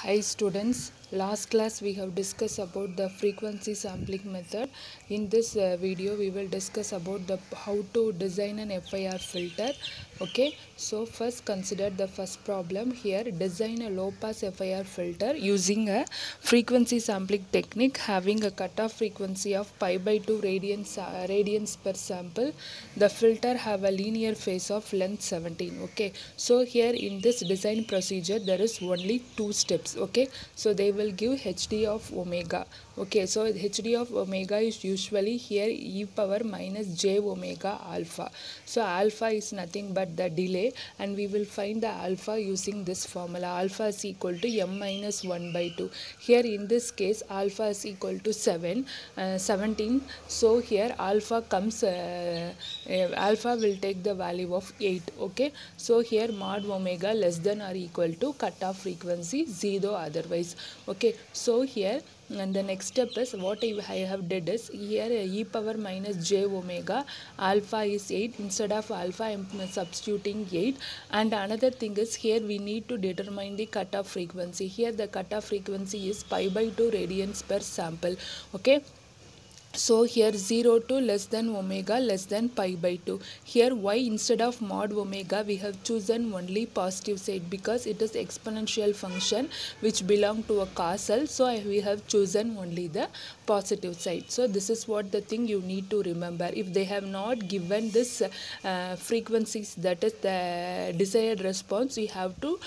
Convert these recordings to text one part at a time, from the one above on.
Hi students, last class we have discussed about the frequency sampling method. In this video we will discuss about the how to design an FIR filter. Okay, so first consider the first problem here. Design a low pass FIR filter using a frequency sampling technique having a cutoff frequency of pi by 2 radians per sample. The filter have a linear phase of length 17. Okay, so here in this design procedure there is only two steps. Okay, so they will give HD of omega. Okay, so HD of omega is usually here e power minus j omega alpha. So alpha is nothing but the delay, and we will find the alpha using this formula. Alpha is equal to m minus 1 by 2. Here in this case alpha is equal to 17. So here alpha comes alpha will take the value of 8. Okay, so here mod omega less than or equal to cutoff frequency 0 otherwise. Okay, so here and the next step is what I have did is here e power minus j omega alpha is 8. Instead of alpha I am substituting 8. And another thing is here we need to determine the cutoff frequency. Here the cutoff frequency is pi by 2 radians per sample. Okay, so here 0 to less than omega less than pi by 2. Here why instead of mod omega we have chosen only positive side, because it is exponential function which belong to a causal. So we have chosen only the positive side. So this is what the thing you need to remember. If they have not given this frequencies, that is the desired response, you have to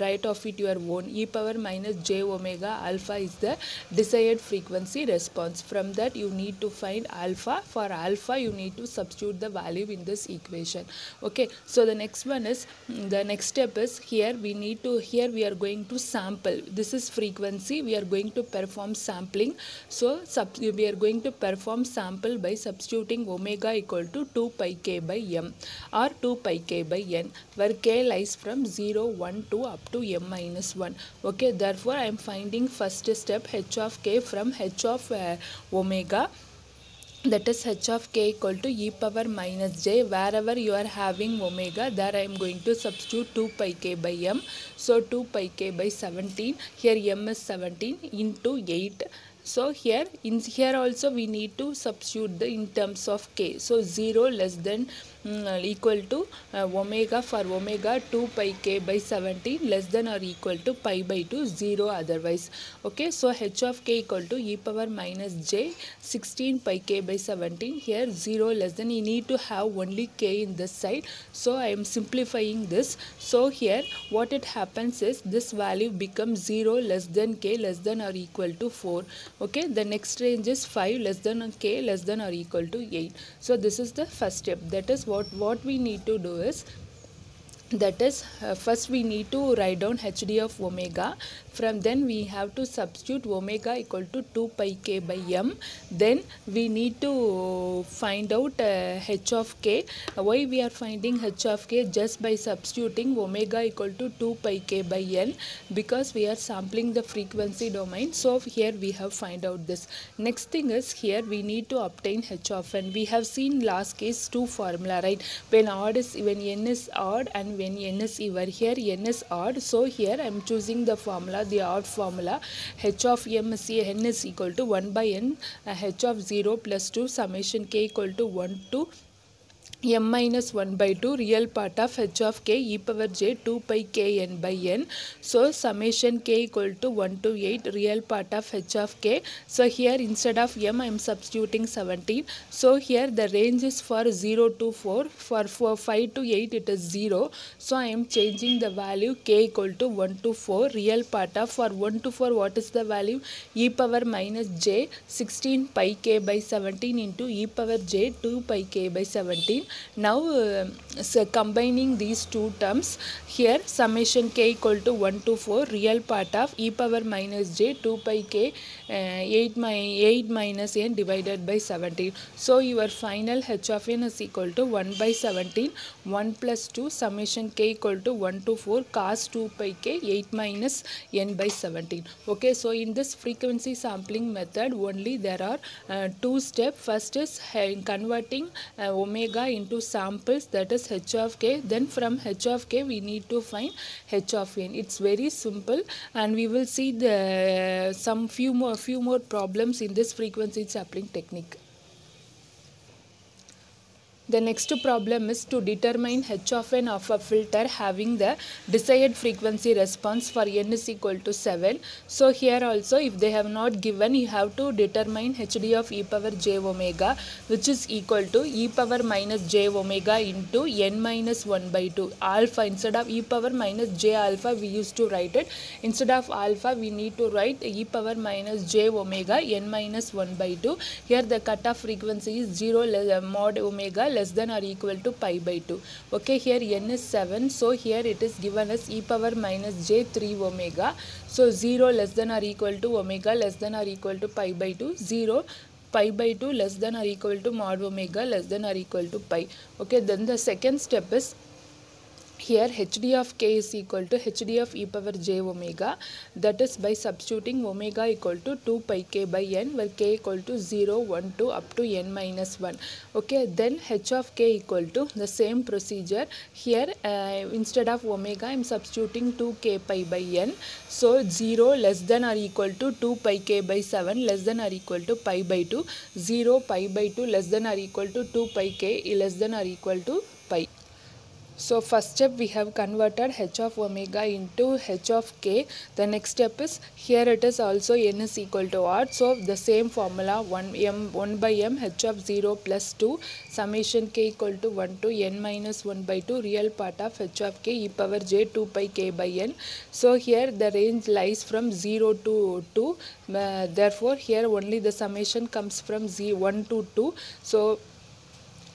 write off it your own. E power minus j omega alpha is the desired frequency response. From that you need to find alpha. For alpha you need to substitute the value in this equation. Okay, so the next one is the next step is here we are going to sample. This is frequency, we are going to perform sampling. So we are going to perform sample by substituting omega equal to 2 pi k by m or 2 pi k by n, where k lies from 0 1 2 up to m minus 1. Okay, therefore I am finding first step h of k from h of omega, that is h of k equal to e power minus j. Wherever you are having omega, there I am going to substitute 2 pi k by m. So 2 pi k by 17, here m is 17 into 8. So here also we need to substitute the in terms of k. So 0 less than equal to omega, for omega 2 pi k by 17 less than or equal to pi by 2 0 otherwise. Okay, so h of k equal to e power minus j 16 pi k by 17, here 0 less than, you need to have only k in this side. So I am simplifying this. So here what it happens is this value becomes 0 less than k less than or equal to 4. Okay, the next range is 5 less than k less than or equal to 8. So this is the first step. That is what we need to do is, that is first we need to write down HD of omega. From then we have to substitute omega equal to 2 pi k by m. Then we need to find out h of k. Why we are finding h of k? Just by substituting omega equal to 2 pi k by n, because we are sampling the frequency domain. So here we have find out this. Next thing is here we need to obtain h of n. We have seen last case two formula, right? When n is odd and when n is even. Here n is odd, so here I am choosing the formula, the odd formula. H of n is equal to 1 by n h of 0 plus 2 summation k equal to 1 to m minus 1 by 2 real part of h of k e power j 2 pi k n by n. So summation k equal to 1 to 8 real part of h of k. So here instead of m I am substituting 17. So here the range is for 0 to 4. For 5 to 8 it is 0. So I am changing the value k equal to 1 to 4 real part of. For 1 to 4 what is the value? E power minus j 16 pi k by 17 into e power j 2 pi k by 17. Now so combining these two terms, here summation k equal to 1 to 4 real part of e power minus j 2 pi k 8 minus n divided by 17. So your final h of n is equal to 1 by 17, 1 plus 2 summation k equal to 1 to 4 cos 2 pi k 8 minus n by 17. Okay, so in this frequency sampling method only there are two steps. First is converting omega into samples, that is h of k. Then from h of k we need to find h of n. It's very simple, and we will see the few more problems in this frequency sampling technique. The next problem is to determine h of n of a filter having the desired frequency response for n is equal to 7. So here also, if they have not given, you have to determine hd of e power j omega, which is equal to e power minus j omega into n minus 1 by 2 alpha. Instead of e power minus j alpha, we used to write it. Instead of alpha, we need to write e power minus j omega n minus 1 by 2. Here the cutoff frequency is 0 mod omega less than or equal to pi by 2. Okay, here n is 7, so here it is given as e power minus j 3 omega. So 0 less than or equal to omega less than or equal to pi by 2, 0 pi by 2 less than or equal to mod omega less than or equal to pi. Okay, then the second step is, here hd of k is equal to hd of e power j omega, that is by substituting omega equal to 2 pi k by n, where k equal to 0, 1, 2 up to n minus 1. Okay, then h of k equal to the same procedure. Here instead of omega I am substituting 2 k pi by n. So 0 less than or equal to 2 pi k by 7 less than or equal to pi by 2, 0 pi by 2 less than or equal to 2 pi k less than or equal to pi. So first step we have converted h of omega into h of k. The next step is, here it is also n is equal to r. So the same formula 1 by m h of 0 plus 2 summation k equal to 1 to n minus 1 by 2 real part of h of k e power j 2 pi k by n. So here the range lies from 0 to 2. Therefore here only the summation comes from 1 to 2. So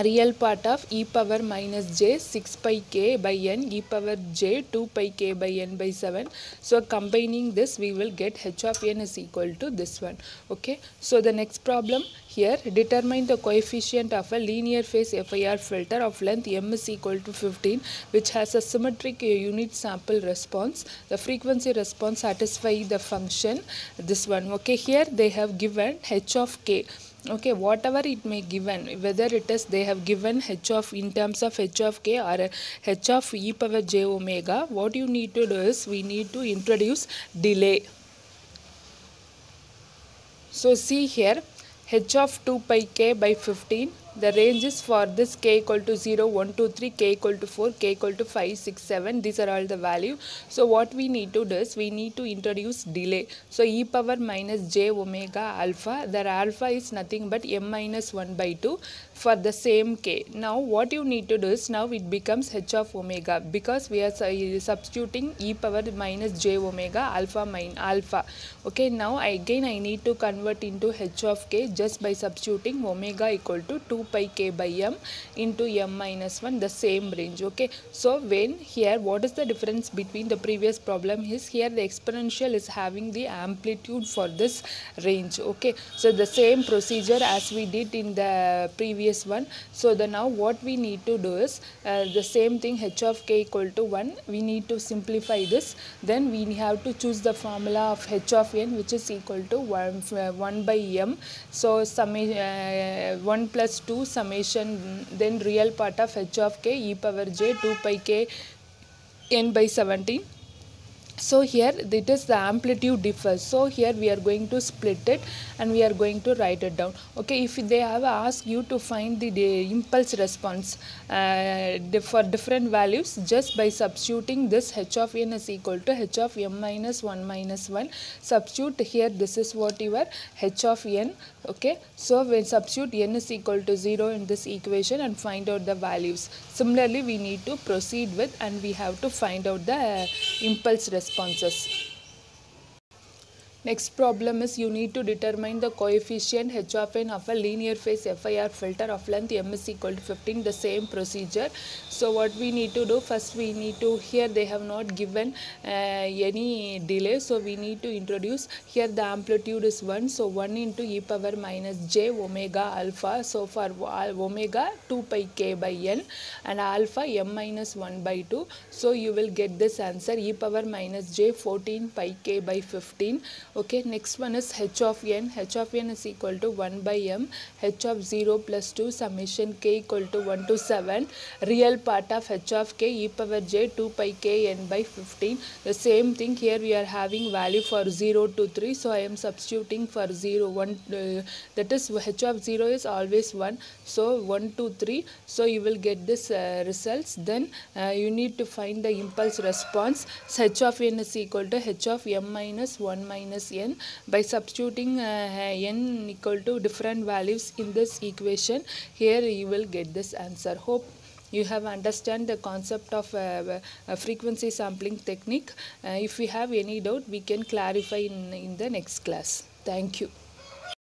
real part of e power minus j 6 pi k by n e power j 2 pi k by n by 7. So combining this we will get h of n is equal to this one. Okay, so the next problem here, determine the coefficient of a linear phase FIR filter of length m is equal to 15 which has a symmetric unit sample response. The frequency response satisfies the function this one. Okay, here they have given h of k. Okay, whatever it may given, whether it is they have given h of in terms of h of k or h of e power j omega, what you need to do is we need to introduce delay. So see here, h of 2 pi k by 15, the range is for this k equal to 0, 1, 2, 3, k equal to 4, k equal to 5, 6, 7. These are all the value. So what we need to do is we need to introduce delay. So e power minus j omega alpha, the alpha is nothing but m minus 1 by 2 for the same k. Now what you need to do is, now it becomes h of omega because we are substituting e power minus j omega alpha minus alpha. Okay, now again I need to convert into h of k just by substituting omega equal to 2 pi k by m into m minus 1, the same range. Okay, so when here what is the difference between the previous problem is, here the exponential is having the amplitude for this range. Okay, so the same procedure as we did in the previous one. So the now what we need to do is the same thing, h of k equal to 1, we need to simplify this. Then we have to choose the formula of h of n which is equal to 1 by m. So 1 plus 2 summation, then real part of h of k e power j 2 pi k n by 17. So here it is the amplitude differs. So here we are going to split it and we are going to write it down. Okay, if they have asked you to find the impulse response for different values, just by substituting this h of n is equal to h of m minus 1 minus 1. Substitute here, this is what your h of n. Okay, so when substitute n is equal to 0 in this equation and find out the values. Similarly we need to proceed with, and we have to find out the impulse responses. Next problem is, you need to determine the coefficient h of n of a linear phase FIR filter of length m is equal to 15, the same procedure. So what we need to do, first we need to, here they have not given any delay, so we need to introduce, here the amplitude is 1, so 1 into e power minus j omega alpha. So for omega 2 pi k by n and alpha m minus 1 by 2. So you will get this answer, e power minus j 14 pi k by 15. Okay, next one is h of n. H of n is equal to 1 by m. H of 0 plus 2 summation k equal to 1 to 7. Real part of h of k e power j 2 pi k n by 15. The same thing here, we are having value for 0 to 3. So I am substituting for 0, 1, that is h of 0 is always 1. So 1 to 3. So you will get this results. Then you need to find the impulse response. So h of n is equal to h of m minus 1 minus n. By substituting n equal to different values in this equation, here you will get this answer. Hope you have understand the concept of frequency sampling technique. If we have any doubt, we can clarify in the next class. Thank you.